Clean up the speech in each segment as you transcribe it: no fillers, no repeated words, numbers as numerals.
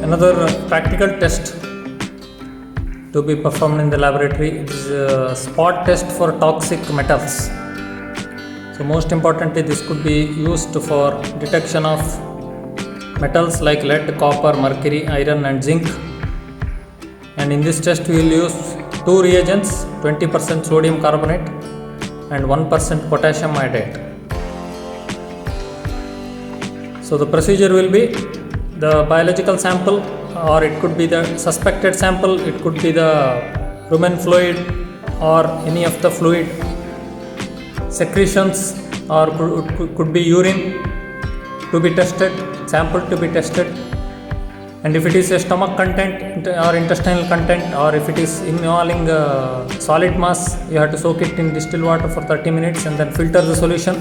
Another practical test to be performed in the laboratory is a spot test for toxic metals. So most importantly, this could be used for detection of metals like lead, copper, mercury, iron and zinc. And in this test we will use two reagents, 20% sodium carbonate and 1% potassium iodide. So the procedure will be the biological sample, or it could be the suspected sample, it could be the rumen fluid or any of the fluid secretions, or could be urine to be tested, sample to be tested. And if it is a stomach content or intestinal content, or if it is involving solid mass, you have to soak it in distilled water for 30 minutes and then filter the solution,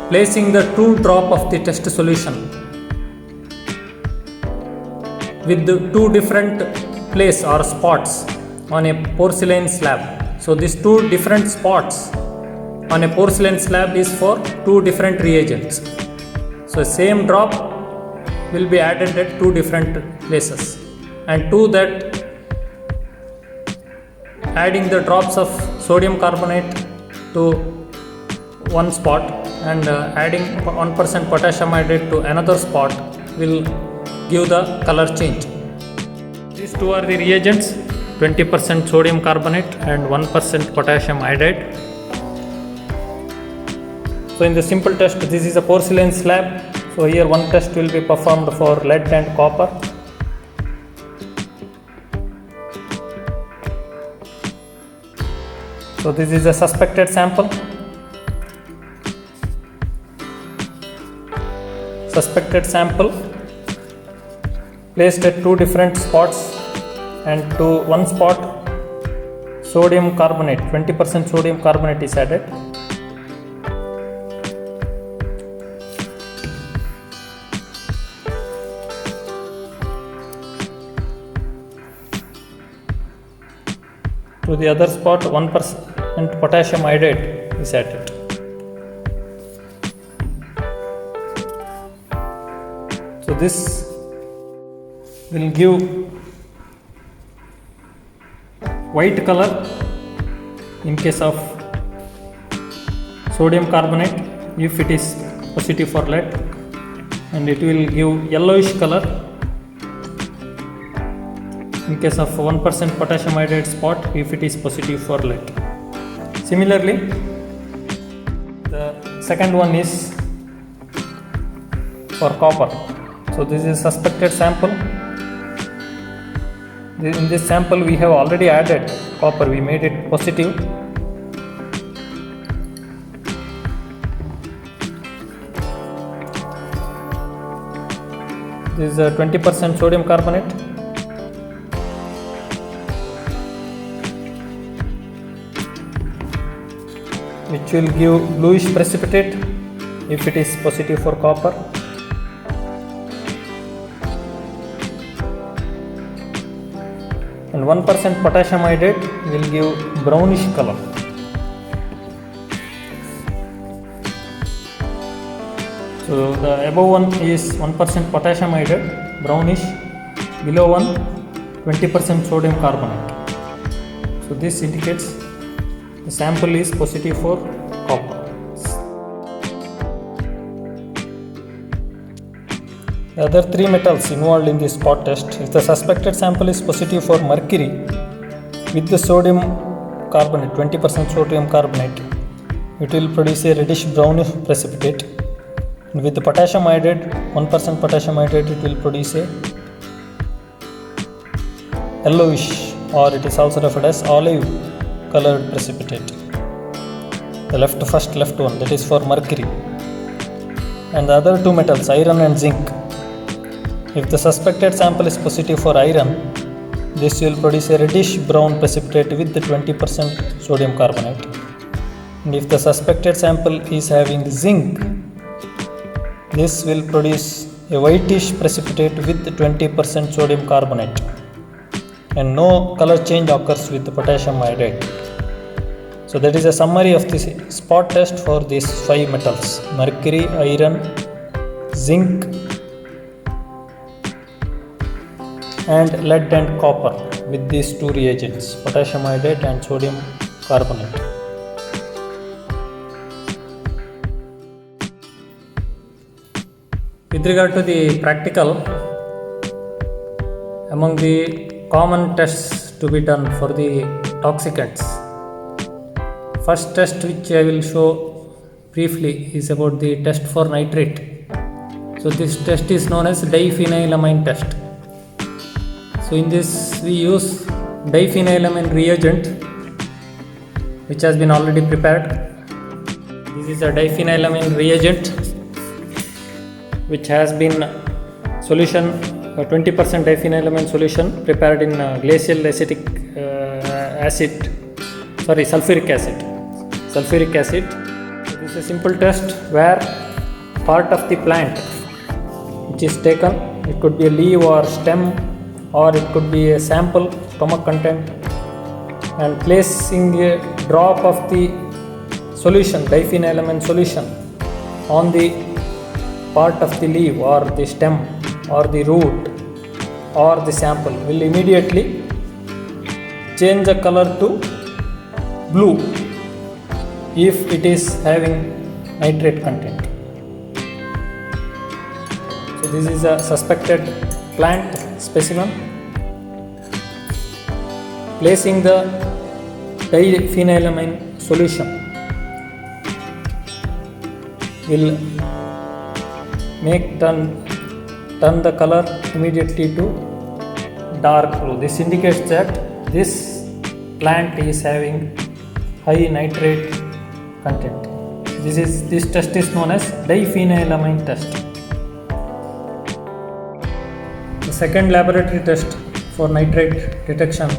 placing the true drop of the test solution with the two different places or spots on a porcelain slab. So these two different spots on a porcelain slab is for two different reagents. So same drop will be added at two different places, and to that adding the drops of sodium carbonate to one spot and adding 1% potassium iodide to another spot will give the color change. These two are the reagents, 20% sodium carbonate and 1% potassium iodide. So in the simple test, this is a porcelain slab. So here one test will be performed for lead and copper. So this is a suspected sample. Suspected sample placed at two different spots, and to one spot sodium carbonate, 20% sodium carbonate is added. To the other spot 1% potassium iodide is added. So this will give white color in case of sodium carbonate if it is positive for lead, and it will give yellowish color in case of 1% potassium iodide spot if it is positive for lead. Similarly, the second one is for copper. So this is suspected sample. In this sample we have already added copper, we made it positive. This is a 20% sodium carbonate. Which will give bluish precipitate if it is positive for copper. And 1% potassium iodide will give brownish color. So the above one is 1% potassium iodide, brownish. Below one, 20% sodium carbonate. So this indicates the sample is positive for copper. The other three metals involved in this spot test, if the suspected sample is positive for mercury with the sodium carbonate, 20% sodium carbonate, it will produce a reddish brownish precipitate. And with the potassium iodide, 1% potassium iodide, it will produce a yellowish, or it is also referred as olive colored precipitate. The first left one, that is for mercury. And the other two metals, iron and zinc, if the suspected sample is positive for iron, this will produce a reddish brown precipitate with the 20% sodium carbonate. And if the suspected sample is having zinc, this will produce a whitish precipitate with 20% sodium carbonate, and no color change occurs with the potassium iodide. So that is a summary of this spot test for these 5 metals: mercury, iron, zinc, and lead and copper with these two reagents, potassium iodide and sodium carbonate. With regard to the practical, among the common tests to be done for the toxicants, first test which I will show briefly is about the test for nitrate. So this test is known as diphenylamine test. So in this we use diphenylamine reagent which has been already prepared. This is a diphenylamine reagent which has been solution 20% diphenylamine solution prepared in glacial acetic sulfuric acid. So this is a simple test where part of the plant which is taken, it could be a leaf or stem, or it could be a sample stomach content, and placing a drop of the solution, diphenylamine solution, on the part of the leaf or the stem or the root or the sample will immediately change the color to blue if it is having nitrate content. So this is a suspected plant specimen. Placing the diphenylamine solution will turn the color immediately to dark blue. This indicates that this plant is having high nitrate content. This test is known as diphenylamine test. The second laboratory test for nitrate detection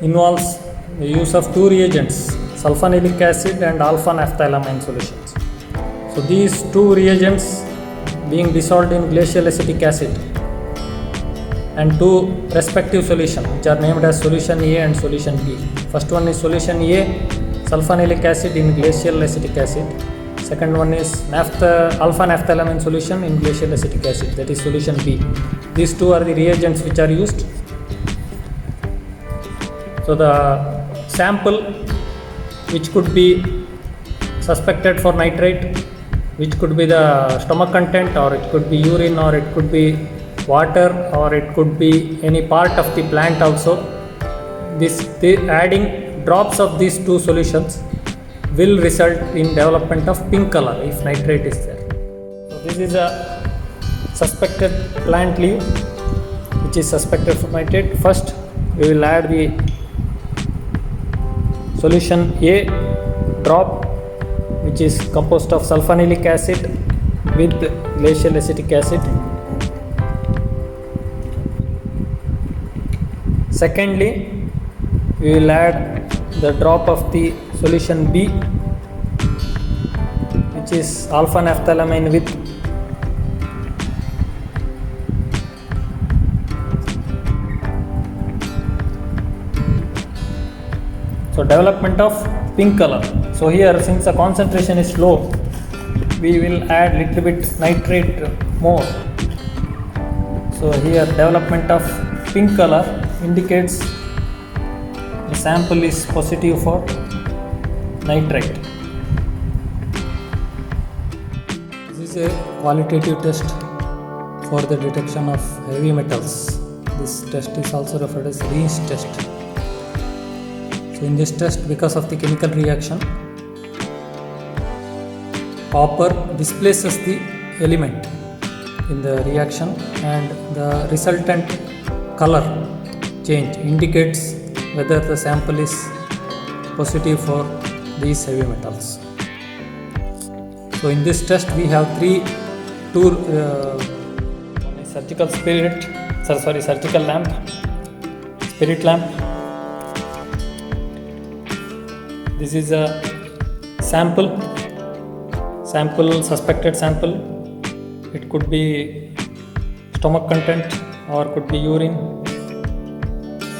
involves the use of two reagents, sulfonilic acid and alpha naphthalamine solutions. So these two reagents being dissolved in glacial acetic acid and two respective solutions which are named as solution A and solution B. First one is solution A, sulfonilic acid in glacial acetic acid. Second one is alpha naphthalamine solution in glacial acetic acid, that is solution B. These two are the reagents which are used. So the sample which could be suspected for nitrate, which could be the stomach content, or it could be urine, or it could be water, or it could be any part of the plant also. Adding drops of these two solutions will result in development of pink color if nitrate is there. So this is a suspected plant leaf which is suspected for nitrate. First we will add the solution A drop, which is composed of sulfonilic acid with glacial acetic acid. Secondly, we will add the drop of the solution B, which is alpha naphthalamine with development of pink color. So here, since the concentration is low, we will add little bit nitrate more. So here development of pink color indicates the sample is positive for nitrate. This is a qualitative test for the detection of heavy metals. This test is also referred as Rein's test. So in this test, because of the chemical reaction, copper displaces the element in the reaction and the resultant color change indicates whether the sample is positive for these heavy metals. So in this test we have one is surgical spirit lamp. This is a suspected sample. It could be stomach content, or could be urine,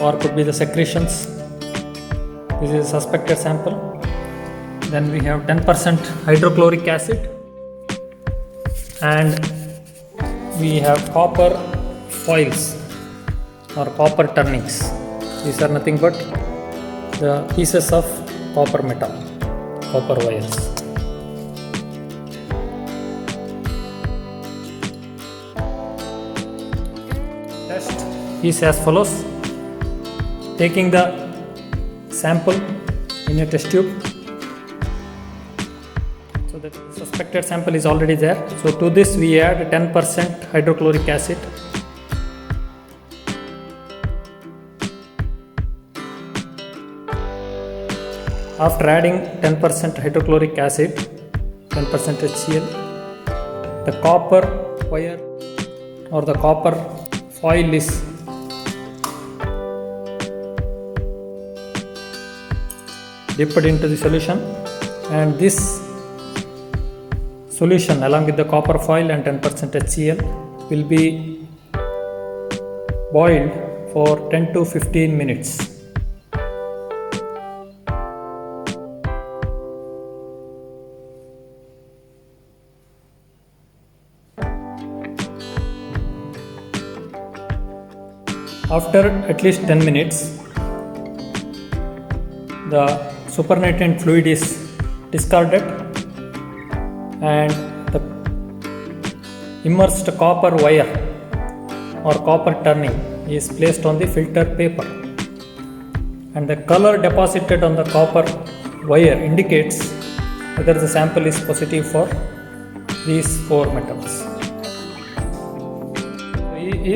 or could be the secretions. This is a suspected sample. Then we have 10% hydrochloric acid, and we have copper foils. or copper turnings. These are nothing but the pieces of copper metal, copper wires. Test is as follows. Taking the sample in a test tube. So the suspected sample is already there. So to this we add 10% hydrochloric acid. After adding 10% hydrochloric acid, 10% HCl, the copper wire or the copper foil is dipped into the solution, and this solution along with the copper foil and 10% HCl will be boiled for 10 to 15 minutes. After at least 10 minutes, the supernatant fluid is discarded and the immersed copper wire or copper turning is placed on the filter paper, and the color deposited on the copper wire indicates whether the sample is positive for these four metals.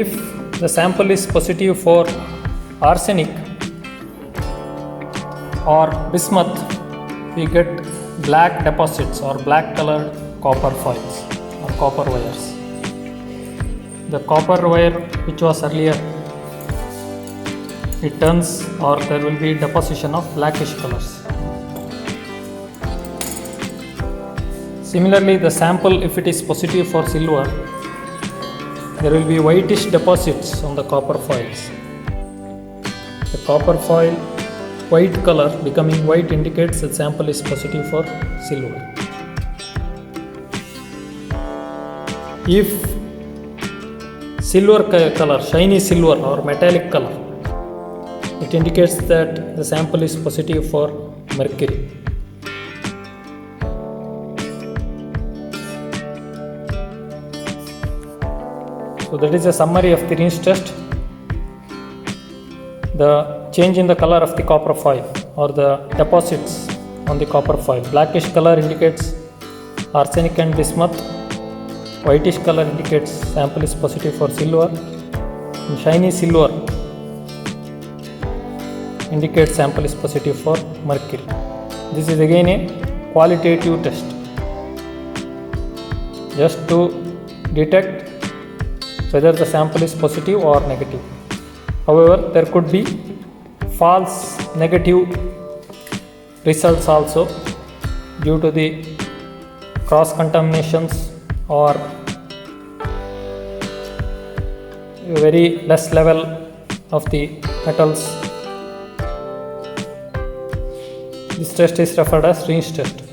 If the sample is positive for arsenic or bismuth, we get black deposits or black colored copper foils or copper wires. The copper wire which was earlier, it turns or there will be deposition of blackish colors. Similarly, the sample, if it is positive for silver, there will be whitish deposits on the copper foils. The copper foil white color becoming white indicates that sample is positive for silver. If silver color, shiny silver or metallic color, it indicates that the sample is positive for mercury. So that is a summary of the rinse test. The change in the color of the copper foil or the deposits on the copper foil. Blackish color indicates arsenic and bismuth. Whitish color indicates sample is positive for silver. And shiny silver indicates sample is positive for mercury. This is again a qualitative test, just to detect whether the sample is positive or negative. However, there could be false negative results also due to the cross contaminations or very less level of the metals. This test is referred as rinse test.